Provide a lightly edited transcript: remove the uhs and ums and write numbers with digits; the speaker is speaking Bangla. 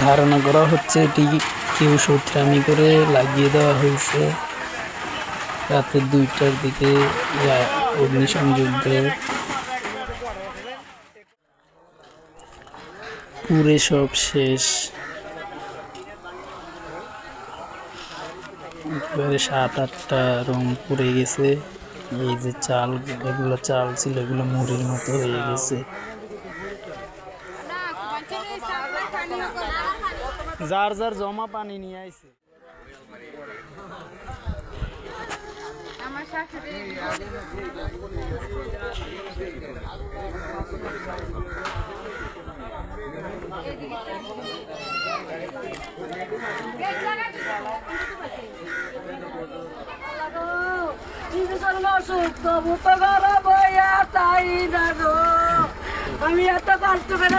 ধারণা করা হচ্ছে এটি কেউ সূত্রামি করে লাগিয়ে দেওয়া হয়েছে। রাতে 2টার দিকে অগ্নিসংযোগ দেয়। পুরে সব শেষ, একেবারে 7-8টা রুম পুড়ে গেছে। এই যে চাল, এগুলো চাল ছিল, এগুলো মুড়ির মতো হয়ে গেছে। যার যার জমা পানি নিয়ে আইছে। আমি এত কষ্ট করে